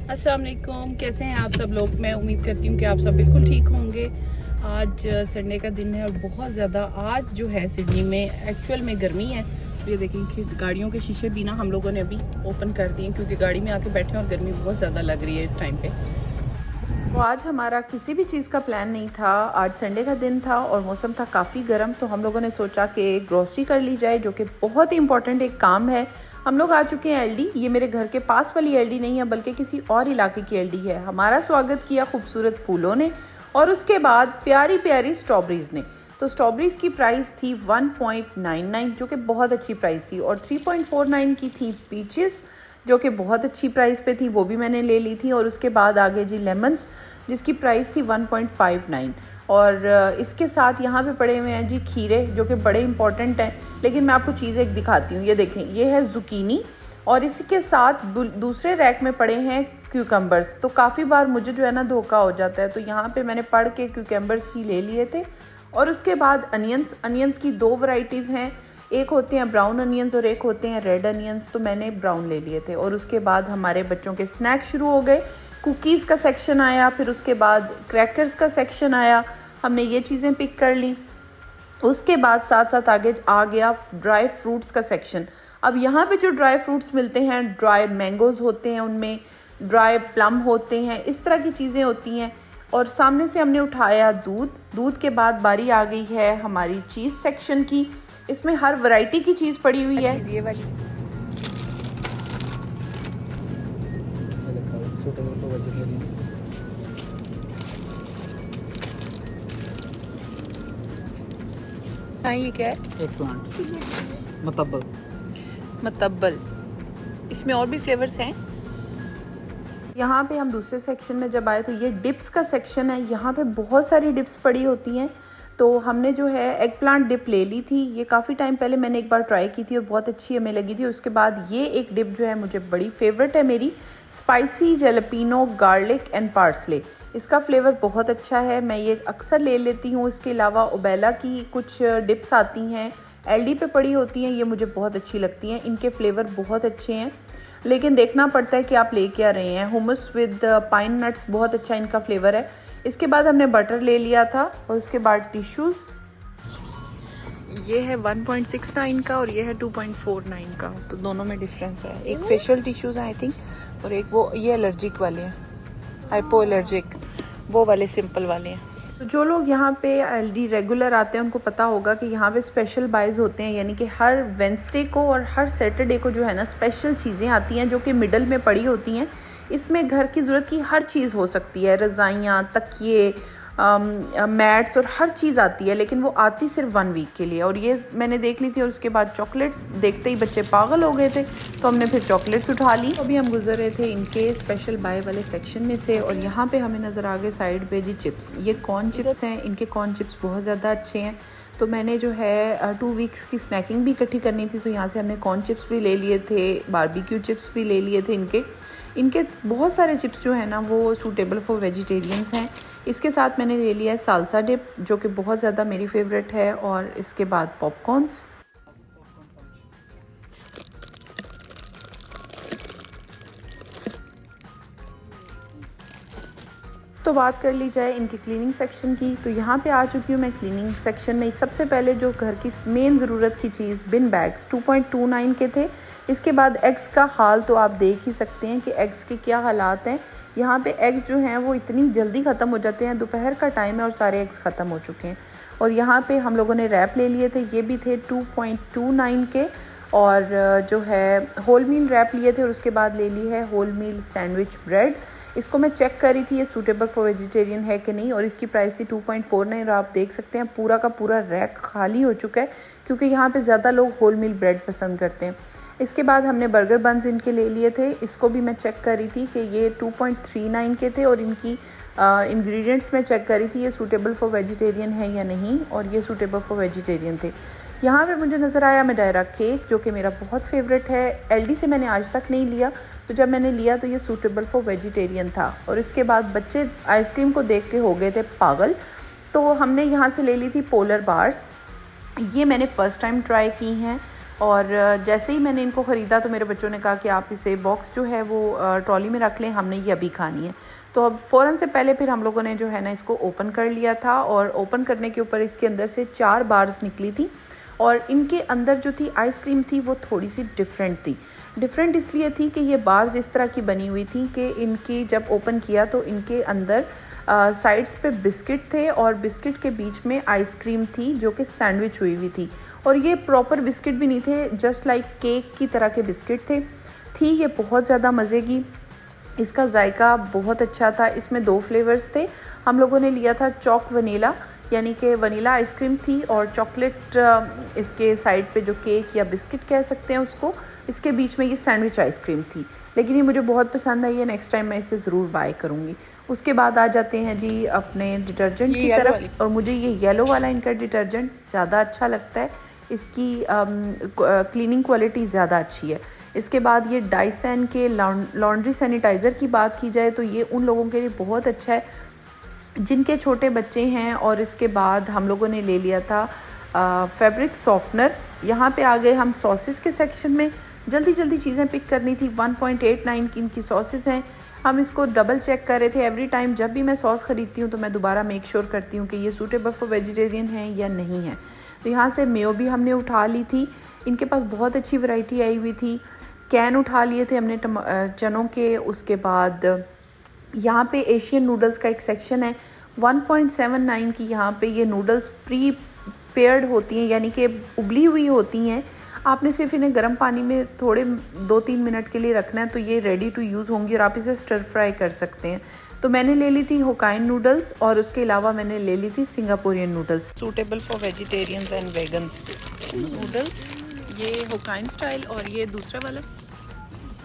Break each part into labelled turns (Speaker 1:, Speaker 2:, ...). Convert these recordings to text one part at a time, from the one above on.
Speaker 1: अस्सलाम वालेकुम, कैसे हैं आप सब लोग। मैं उम्मीद करती हूँ कि आप सब बिल्कुल ठीक होंगे। आज संडे का दिन है और बहुत ज़्यादा आज जो है सिडनी में एक्चुअल में गर्मी है। ये देखें कि गाड़ियों के शीशे भी ना हम लोगों ने अभी ओपन कर दिए क्योंकि गाड़ी में आके बैठे हैं और गर्मी बहुत ज़्यादा लग रही है इस टाइम पे। तो आज हमारा किसी भी चीज़ का प्लान नहीं था। आज संडे का दिन था और मौसम था काफ़ी गर्म, तो हम लोगों ने सोचा कि ग्रोसरी कर ली जाए, जो कि बहुत ही इंपॉर्टेंट एक काम है। हम लोग आ चुके हैं एलडी। ये मेरे घर के पास वाली एलडी नहीं है बल्कि किसी और इलाके की एलडी है। हमारा स्वागत किया खूबसूरत फूलों ने और उसके बाद प्यारी प्यारी स्ट्रॉबेरीज ने। तो स्ट्रॉबेरीज की प्राइस थी 1.99 जो कि बहुत अच्छी प्राइस थी, और 3.49 की थी पीचेस जो कि बहुत अच्छी प्राइस पे थी, वो भी मैंने ले ली थी। और उसके बाद आगे जी लेमन्स जिसकी प्राइस थी 1.59। और इसके साथ यहाँ पे पड़े हुए हैं जी खीरे जो कि बड़े इंपॉर्टेंट हैं। लेकिन मैं आपको चीज़ एक दिखाती हूँ, ये देखें, ये है जुकीनी और इसके साथ दूसरे रैक में पड़े हैं क्यूकम्बर्स। तो काफ़ी बार मुझे जो है ना धोखा हो जाता है, तो यहाँ पे मैंने पढ़ के क्यूकम्बर्स ही ले लिए थे। और उसके बाद अनियंस की दो वैरायटीज़ हैं, एक होते हैं ब्राउन अनियंस और एक होते हैं रेड अनियंस। तो मैंने ब्राउन ले लिए थे। और उसके बाद हमारे बच्चों के स्नैक शुरू हो गए। कुकीज़ का सेक्शन आया, फिर उसके बाद क्रैकर्स का सेक्शन आया, हमने ये चीज़ें पिक कर ली। उसके बाद साथ साथ आगे आ गया ड्राई फ्रूट्स का सेक्शन। अब यहाँ पे जो ड्राई फ्रूट्स मिलते हैं, ड्राई मैंगोज़ होते हैं, उनमें ड्राई प्लम होते हैं, इस तरह की चीज़ें होती हैं। और सामने से हमने उठाया दूध के बाद बारी आ गई है हमारी चीज़ सेक्शन की। इसमें हर वैरायटी की चीज़ पड़ी हुई है। ये वाली हाँ, ये क्या है?
Speaker 2: एक प्लांट
Speaker 1: मतब्बल। इसमें और भी फ्लेवर्स हैं। यहाँ पे हम दूसरे सेक्शन में जब आए तो ये डिप्स का सेक्शन है। यहाँ पे बहुत सारी डिप्स पड़ी होती हैं। तो हमने जो है एग प्लांट डिप ले ली थी। ये काफ़ी टाइम पहले मैंने एक बार ट्राई की थी और बहुत अच्छी हमें लगी थी। उसके बाद ये एक डिप जो है मुझे बड़ी फेवरेट है मेरी, स्पाइसी जैलपीनो गार्लिक एंड पार्सले। इसका फ्लेवर बहुत अच्छा है, मैं ये अक्सर ले लेती हूँ। इसके अलावा ओबेला की कुछ डिप्स आती हैं, एलडी पे पड़ी होती हैं, ये मुझे बहुत अच्छी लगती हैं। इनके फ्लेवर बहुत अच्छे हैं, लेकिन देखना पड़ता है कि आप ले क्या रहे हैं। हुमस विद पाइन नट्स, बहुत अच्छा इनका फ्लेवर है। इसके बाद हमने बटर ले लिया था और उसके बाद टिश्यूज़। ये है 1.69 का और ये है 2.49 का, तो दोनों में डिफरेंस है। एक फेशियल टिश्यूज़ आई थिंक और एक वो ये एलर्जिक वाले हैं, हाइपो एलर्जिक, वो वाले सिंपल वाले हैं। तो जो लोग यहाँ पे एलडी रेगुलर आते हैं उनको पता होगा कि यहाँ पे स्पेशल बाइज होते हैं, यानी कि हर वेंसडे को और हर सैटरडे को जो है ना स्पेशल चीज़ें आती हैं जो कि मिडल में पड़ी होती हैं। इसमें घर की ज़रूरत की हर चीज़ हो सकती है, रज़ाइयाँ, तकिए, मैट्स और हर चीज़ आती है, लेकिन वो आती सिर्फ 1 वीक के लिए। और ये मैंने देख ली थी। और उसके बाद चॉकलेट्स देखते ही बच्चे पागल हो गए थे, तो हमने फिर चॉकलेट्स उठा ली। अभी हम गुजर रहे थे इनके स्पेशल बाय वाले सेक्शन में से और यहाँ पे हमें नज़र आ गए साइड पे जी चिप्स। ये कॉर्न चिप्स हैं, इनके कॉर्न चिप्स बहुत ज़्यादा अच्छे हैं। तो मैंने जो है 2 वीक्स की स्नैकिंग भी इकट्ठी करनी थी, तो यहाँ से हमने कॉर्न चिप्स भी ले लिए थे, बारबेक्यू चिप्स भी ले लिए थे। इनके बहुत सारे चिप्स जो है ना वो सूटेबल फॉर वेजिटेरियंस हैं। इसके साथ मैंने ले लिया है सालसा डिप जो कि बहुत ज़्यादा मेरी फेवरेट है, और इसके बाद पॉपकॉर्न्स। तो बात कर ली जाए इनकी क्लीनिंग सेक्शन की, तो यहाँ पे आ चुकी हूँ मैं क्लीनिंग सेक्शन में। सबसे पहले जो घर की मेन ज़रूरत की चीज़, बिन बैग्स 2.29 के थे। इसके बाद एग्स का हाल तो आप देख ही सकते हैं कि एग्स के क्या हालात हैं। यहाँ पे एग्स जो हैं वो इतनी जल्दी ख़त्म हो जाते हैं, दोपहर का टाइम है और सारे एग्स ख़त्म हो चुके हैं। और यहाँ पे हम लोगों ने रैप ले लिए थे, ये भी थे 2.29 के। और जो है होल मील रैप लिए थे और उसके बाद ले ली है होल मील सैंडविच ब्रेड। इसको मैं चेक करी थी ये सूटेबल फॉर वेजिटेरियन है कि नहीं, और इसकी प्राइस थी 2.49। और आप देख सकते हैं पूरा का पूरा रैक खाली हो चुका है क्योंकि यहाँ पे ज़्यादा लोग होल मील ब्रेड पसंद करते हैं। इसके बाद हमने बर्गर बन्स इनके ले लिए थे। इसको भी मैं चेक करी थी कि ये 2.39 के थे, और इनकी इंग्रेडिएंट्स में चेक करी थी ये सूटेबल फॉर वेजिटेरियन है या नहीं, और ये सूटेबल फॉर वेजिटेरियन थे। यहाँ पे मुझे नज़र आया मेडायरा केक जो कि मेरा बहुत फेवरेट है। एलडी से मैंने आज तक नहीं लिया, तो जब मैंने लिया तो ये सूटेबल फॉर वेजिटेरियन था। और इसके बाद बच्चे आइसक्रीम को देख के हो गए थे पागल, तो हमने यहाँ से ले ली थी पोलर बार्स। ये मैंने फ़र्स्ट टाइम ट्राई की हैं और जैसे ही मैंने इनको ख़रीदा तो मेरे बच्चों ने कहा कि आप इसे बॉक्स जो है वो ट्रॉली में रख लें, हमने ये अभी खानी है। तो अब फ़ौरन से पहले फिर हम लोगों ने जो है ना इसको ओपन कर लिया था, और ओपन करने के ऊपर इसके अंदर से 4 बार्स निकली थी, और इनके अंदर जो थी आइसक्रीम थी वो थोड़ी सी डिफरेंट थी। डिफरेंट इसलिए थी कि ये बार्स इस तरह की बनी हुई थी कि इनकी जब ओपन किया तो इनके अंदर साइड्स पे बिस्किट थे, और बिस्किट के बीच में आइसक्रीम थी जो कि सैंडविच हुई हुई थी। और ये प्रॉपर बिस्किट भी नहीं थे, जस्ट लाइक केक की तरह के बिस्किट थी ये बहुत ज़्यादा मज़े की। इसका जायका बहुत अच्छा था। इसमें 2 फ्लेवर्स थे। हम लोगों ने लिया था चॉक वनीला, यानी कि वनीला आइसक्रीम थी, और चॉकलेट इसके साइड पे जो केक या बिस्किट कह सकते हैं उसको, इसके बीच में ये सैंडविच आइसक्रीम थी। लेकिन ये मुझे बहुत पसंद आई है, नेक्स्ट टाइम मैं इसे ज़रूर बाय करूँगी। उसके बाद आ जाते हैं जी अपने डिटर्जेंट की तरफ, और मुझे ये येलो वाला इनका डिटर्जेंट ज़्यादा अच्छा लगता है। इसकी क्लीनिंग क्वालिटी ज़्यादा अच्छी है। इसके बाद ये डाइसन के लॉन्ड्री सैनिटाइज़र की बात की जाए तो ये उन लोगों के लिए बहुत अच्छा है जिनके छोटे बच्चे हैं। और इसके बाद हम लोगों ने ले लिया था फैब्रिक सॉफ्टनर। यहाँ पे आ गए हम सॉसेस के सेक्शन में। जल्दी चीज़ें पिक करनी थी। 1.89 की इनकी सॉसेस हैं। हम इसको डबल चेक कर रहे थे एवरी टाइम। जब भी मैं सॉस ख़रीदती हूँ तो मैं दोबारा मेक श्योर करती हूँ कि ये सूटेबल फॉर वेजिटेरियन है या नहीं है। तो यहाँ से मेयो भी हमने उठा ली थी। इनके पास बहुत अच्छी वैरायटी आई हुई थी। कैन उठा लिए थे हमने चनों के। उसके बाद यहाँ पे एशियन नूडल्स का एक सेक्शन है। 1.79 की यहाँ पे ये नूडल्स प्री पेयर्ड होती हैं, यानी कि उबली हुई होती हैं। आपने सिर्फ इन्हें गर्म पानी में थोड़े 2-3 मिनट के लिए रखना है तो ये रेडी टू यूज़ होंगी, और आप इसे स्टर फ्राई कर सकते हैं। तो मैंने ले ली थी होकाइन नूडल्स, और उसके अलावा मैंने ले ली थी Singaporean noodles, suitable for vegetarians and vegans noodles. ये होकाइन स्टाइल, और ये दूसरा वाला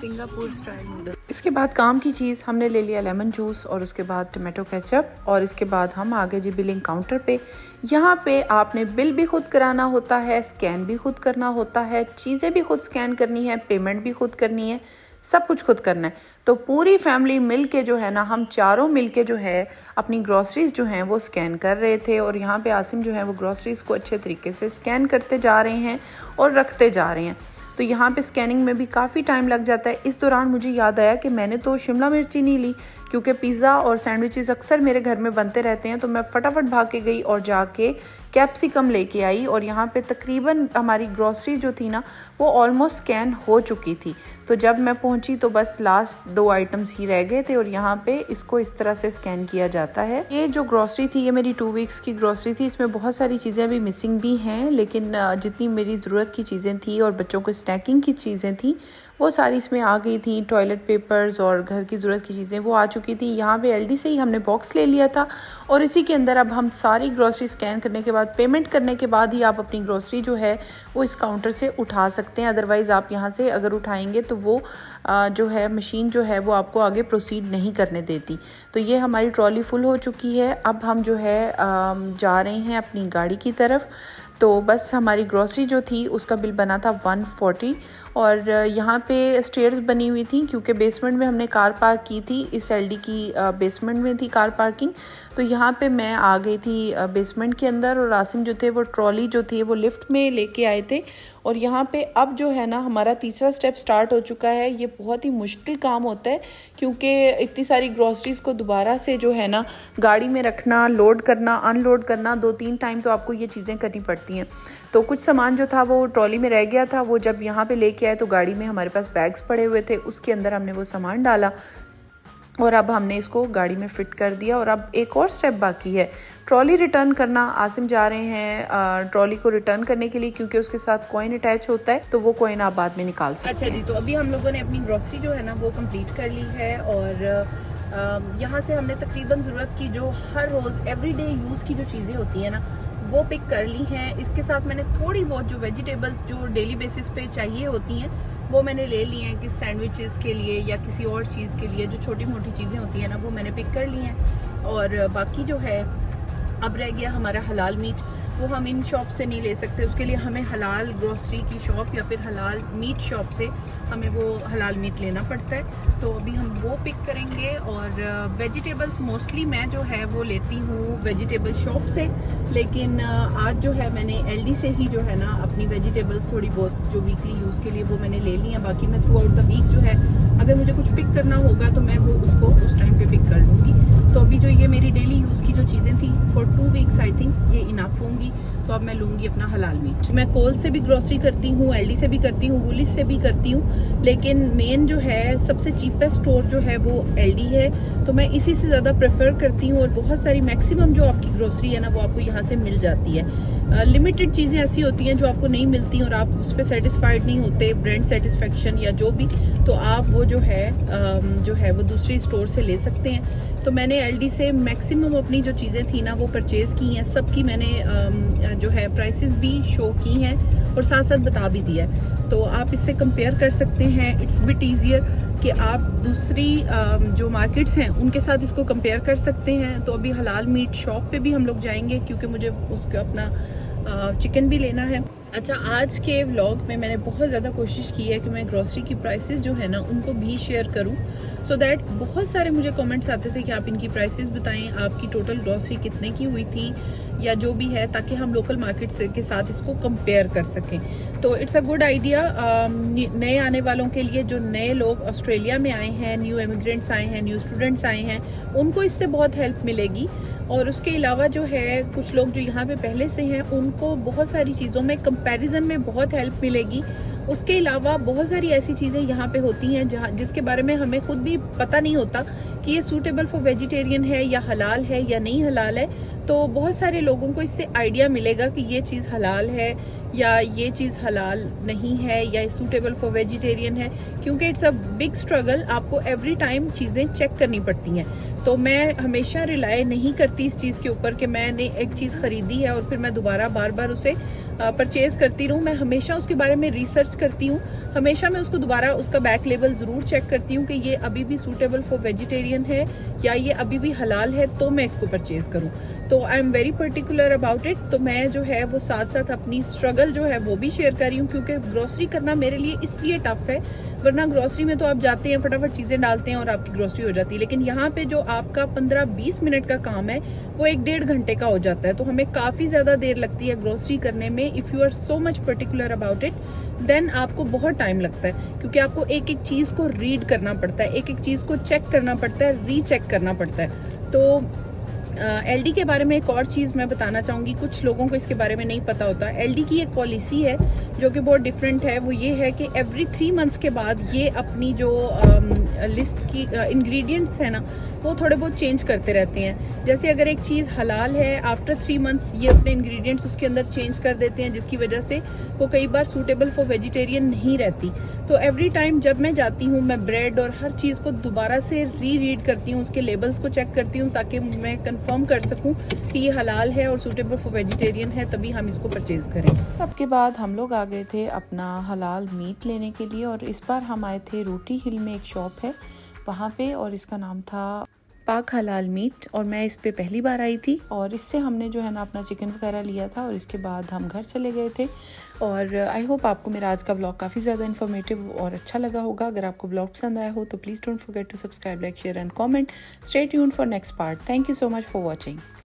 Speaker 1: सिंगापुर स्टाइल नूडल। इसके बाद काम की चीज़ हमने ले लिया लेमन जूस, और उसके बाद टमाटो केचप, और इसके बाद हम आ गए जी बिलिंग काउंटर पे। यहाँ पे आपने बिल भी खुद कराना होता है, स्कैन भी खुद करना होता है, चीज़ें भी खुद स्कैन करनी है, पेमेंट भी खुद करनी है, सब कुछ खुद करना है। तो पूरी फैमिली मिल के जो है ना, हम चारों मिल के जो है अपनी ग्रॉसरीज जो हैं वो स्कैन कर रहे थे। और यहाँ पे आसिम जो है वो ग्रॉसरीज को अच्छे तरीके से स्कैन करते जा रहे हैं और रखते जा रहे हैं। तो यहाँ पे स्कैनिंग में भी काफ़ी टाइम लग जाता है। इस दौरान मुझे याद आया कि मैंने तो शिमला मिर्ची नहीं ली, क्योंकि पिज़्ज़ा और सैंडविचेस अक्सर मेरे घर में बनते रहते हैं। तो मैं फटाफट भाग के गई और जाके कैप्सिकम लेके आई, और यहाँ पे तकरीबन हमारी ग्रॉसरी जो थी ना वो ऑलमोस्ट स्कैन हो चुकी थी। तो जब मैं पहुँची तो बस लास्ट 2 आइटम्स ही रह गए थे, और यहाँ पे इसको इस तरह से स्कैन किया जाता है। ये जो ग्रॉसरी थी ये मेरी 2 वीक्स की ग्रॉसरी थी। इसमें बहुत सारी चीज़ें अभी मिसिंग भी हैं, लेकिन जितनी मेरी ज़रूरत की चीज़ें थी और बच्चों को स्नैकिंग की चीज़ें थी वो सारी इसमें आ गई थी। टॉयलेट पेपर्स और घर की ज़रूरत की चीज़ें वो आ चुकी थी। यहाँ पे एलडी से ही हमने बॉक्स ले लिया था, और इसी के अंदर अब हम सारी ग्रॉसरी स्कैन करने के बाद, पेमेंट करने के बाद ही आप अपनी ग्रॉसरी जो है वो इस काउंटर से उठा सकते हैं। अदरवाइज़ आप यहाँ से अगर उठाएंगे तो वो जो है मशीन जो है वो आपको आगे प्रोसीड नहीं करने देती। तो ये हमारी ट्रॉली फुल हो चुकी है। अब हम जो है जा रहे हैं अपनी गाड़ी की तरफ। तो बस हमारी ग्रॉसरी जो थी उसका बिल बना था 140, और यहाँ पे स्टेयर्स बनी हुई थी क्योंकि बेसमेंट में हमने कार पार्क की थी। इस एलडी की बेसमेंट में थी कार पार्किंग। तो यहाँ पे मैं आ गई थी बेसमेंट के अंदर, और आसिम जो थे वो ट्रॉली जो थी वो लिफ्ट में लेके आए थे। और यहाँ पे अब जो है ना हमारा तीसरा स्टेप स्टार्ट हो चुका है। ये बहुत ही मुश्किल काम होता है, क्योंकि इतनी सारी ग्रॉसरीज़ को दोबारा से जो है ना गाड़ी में रखना, लोड करना, अनलोड करना, 2-3 टाइम तो आपको ये चीज़ें करनी पड़ती हैं। तो कुछ सामान जो था वो ट्रॉली में रह गया था, वो जब यहाँ पे लेके आए तो गाड़ी में हमारे पास बैग्स पड़े हुए थे, उसके अंदर हमने वो सामान डाला, और अब हमने इसको गाड़ी में फ़िट कर दिया। और अब एक और स्टेप बाकी है, ट्रॉली रिटर्न करना। आसिम जा रहे हैं ट्रॉली को रिटर्न करने के लिए, क्योंकि उसके साथ कॉइन अटैच होता है, तो वो कॉइन आप बाद में निकाल सकते हैं। अच्छा जी, तो अभी हम लोगों ने अपनी ग्रॉसरी जो है ना वो कंप्लीट कर ली है, और यहाँ से हमने तकरीबन ज़रूरत की जो हर रोज़ एवरीडे यूज़ की जो चीज़ें होती हैं ना वो पिक कर ली हैं। इसके साथ मैंने थोड़ी बहुत जो वेजिटेबल्स जो डेली बेसिस पे चाहिए होती हैं वो मैंने ले ली हैं कि सैंडविचेस के लिए या किसी और चीज़ के लिए जो छोटी मोटी चीज़ें होती हैं ना वो मैंने पिक कर ली हैं। और बाकी जो है अब रह गया हमारा हलाल मीट। वो हम इन शॉप से नहीं ले सकते, उसके लिए हमें हलाल ग्रोसरी की शॉप या फिर हलाल मीट शॉप से हमें वो हलाल मीट लेना पड़ता है। तो अभी हम वो पिक करेंगे। और वेजिटेबल्स मोस्टली मैं जो है वो लेती हूँ वेजिटेबल शॉप से, लेकिन आज जो है मैंने एलडी से ही जो है ना अपनी वेजिटेबल्स थोड़ी बहुत जो वीकली यूज़ के लिए वो मैंने ले ली हैं। बाकी मैं थ्रू आउट द वीक जो है अगर मुझे कुछ पिक करना होगा तो मैं वो उसको उस टाइम पे पिक कर लूँगी। तो अभी जो ये मेरी डेली यूज़ की जो चीज़ें थी फॉर 2 वीक्स आई थिंक ये इनफ होंगी। तो अब मैं लूँगी अपना हलाल मीट। मैं कोल से भी ग्रोसरी करती हूँ, एलडी से भी करती हूँ, वुलिस से भी करती हूँ, लेकिन मेन जो है सबसे चीपेस्ट स्टोर जो है वो एलडी है। तो मैं इसी से ज़्यादा प्रेफर करती हूँ। और बहुत सारी मैक्सिमम जो आपकी ग्रोसरी है ना वो आपको यहाँ से मिल जाती है। लिमिटेड चीज़ें ऐसी होती हैं जो आपको नहीं मिलती और आप उस पर सेटिस्फाइड नहीं होते, ब्रांड सेटिस्फेक्शन या जो भी, तो आप वो जो है वो दूसरी स्टोर से ले सकते हैं। तो मैंने एलडी से मैक्सिमम अपनी जो चीज़ें थी ना वो परचेज़ की हैं। सबकी मैंने जो है प्राइसेस भी शो की हैं और साथ साथ बता भी दिया है। तो आप इससे कंपेयर कर सकते हैं। इट्स बिट ईजियर कि आप दूसरी जो मार्केट्स हैं उनके साथ इसको कंपेयर कर सकते हैं। तो अभी हलाल मीट शॉप पे भी हम लोग जाएंगे क्योंकि मुझे उसका अपना चिकन भी लेना है। अच्छा, आज के व्लॉग में मैंने बहुत ज़्यादा कोशिश की है कि मैं ग्रॉसरी की प्राइसेस जो है ना उनको भी शेयर करूं, सो दैट बहुत सारे मुझे कमेंट्स आते थे कि आप इनकी प्राइसेस बताएं, आपकी टोटल ग्रॉसरी कितने की हुई थी या जो भी है, ताकि हम लोकल मार्केट के साथ इसको कंपेयर कर सकें। तो इट्स अ गुड आइडिया नए आने वालों के लिए, जो नए लोग ऑस्ट्रेलिया में आए हैं, न्यू इमिग्रेंट्स आए हैं, न्यू स्टूडेंट्स आए हैं, उनको इससे बहुत हेल्प मिलेगी। और उसके अलावा जो है कुछ लोग जो यहाँ पे पहले से हैं उनको बहुत सारी चीज़ों में कंपैरिजन में बहुत हेल्प मिलेगी। उसके अलावा बहुत सारी ऐसी चीज़ें यहाँ पे होती हैं जहाँ जिसके बारे में हमें खुद भी पता नहीं होता कि ये सूटेबल फॉर वेजिटेरियन है या हलाल है या नहीं हलाल है। तो बहुत सारे लोगों को इससे आइडिया मिलेगा कि ये चीज़ हलाल है या ये चीज़ हलाल नहीं है या सूटेबल फॉर वेजिटेरियन है, क्योंकि इट्स अ बिग स्ट्रगल। आपको एवरी टाइम चीज़ें चेक करनी पड़ती हैं। तो मैं हमेशा रिलाय नहीं करती इस चीज़ के ऊपर कि मैंने एक चीज़ ख़रीदी है और फिर मैं दोबारा बार बार उसे परचेज़ करती रहूँ। मैं हमेशा उसके बारे में रिसर्च करती हूँ, हमेशा मैं उसको दोबारा उसका बैक लेबल ज़रूर चेक करती हूँ कि ये अभी भी सूटेबल फॉर वेजिटेरियन है या ये अभी भी हलाल है, तो मैं इसको परचेज़ करूँ। तो I am very particular about it. तो मैं जो है वो साथ साथ अपनी स्ट्रगल जो है वो भी शेयर कर रही हूँ, क्योंकि ग्रोसरी करना मेरे लिए इसलिए टफ है, वरना ग्रोसरी में तो आप जाते हैं फटाफट चीज़ें डालते हैं और आपकी ग्रोसरी हो जाती है। लेकिन यहाँ पे जो आपका 15-20 मिनट का काम है वो 1-1.5 घंटे का हो जाता है। तो हमें काफ़ी ज़्यादा देर लगती है ग्रोसरी करने में। If you are so much particular about it then आपको बहुत टाइम लगता है, क्योंकि आपको एक एक चीज़ को रीड करना पड़ता है, एक एक चीज़ को चेक करना पड़ता है, रीचेक करना पड़ता है। तो एलडी के बारे में एक और चीज़ मैं बताना चाहूँगी, कुछ लोगों को इसके बारे में नहीं पता होता। एलडी की एक पॉलिसी है जो कि बहुत डिफरेंट है। वो ये है कि एवरी 3 मंथ्स के बाद ये अपनी जो लिस्ट की इंग्रेडिएंट्स है ना वो थोड़े बहुत चेंज करते रहते हैं। जैसे अगर एक चीज़ हलाल है, आफ्टर 3 मंथ्स ये अपने इंग्रेडिएंट्स उसके अंदर चेंज कर देते हैं, जिसकी वजह से वो कई बार सूटेबल फॉर वेजिटेरियन नहीं रहती। तो एवरी टाइम जब मैं जाती हूँ मैं ब्रेड और हर चीज़ को दोबारा से रीड करती हूँ, उसके लेबल्स को चेक करती हूँ, ताकि मैं कंफर्म कर सकूँ कि ये हलाल है और सूटेबल फॉर वेजिटेरियन है, तभी हम इसको परचेज़ करें।
Speaker 3: सबके बाद हम लोग आ गए थे अपना हलाल मीट लेने के लिए, और इस बार हम आए थे रोटी हिल में एक शॉप है वहाँ पे, और इसका नाम था पाक हलाल मीट। और मैं इस पे पहली बार आई थी, और इससे हमने जो है ना अपना चिकन वगैरह लिया था, और इसके बाद हम घर चले गए थे। और आई होप आपको मेरा आज का व्लॉग काफ़ी ज़्यादा इन्फॉर्मेटिव और अच्छा लगा होगा। अगर आपको व्लॉग पसंद आया हो तो please don't forget to subscribe, like, share and comment. Stay tuned for next part. Thank you so much for watching.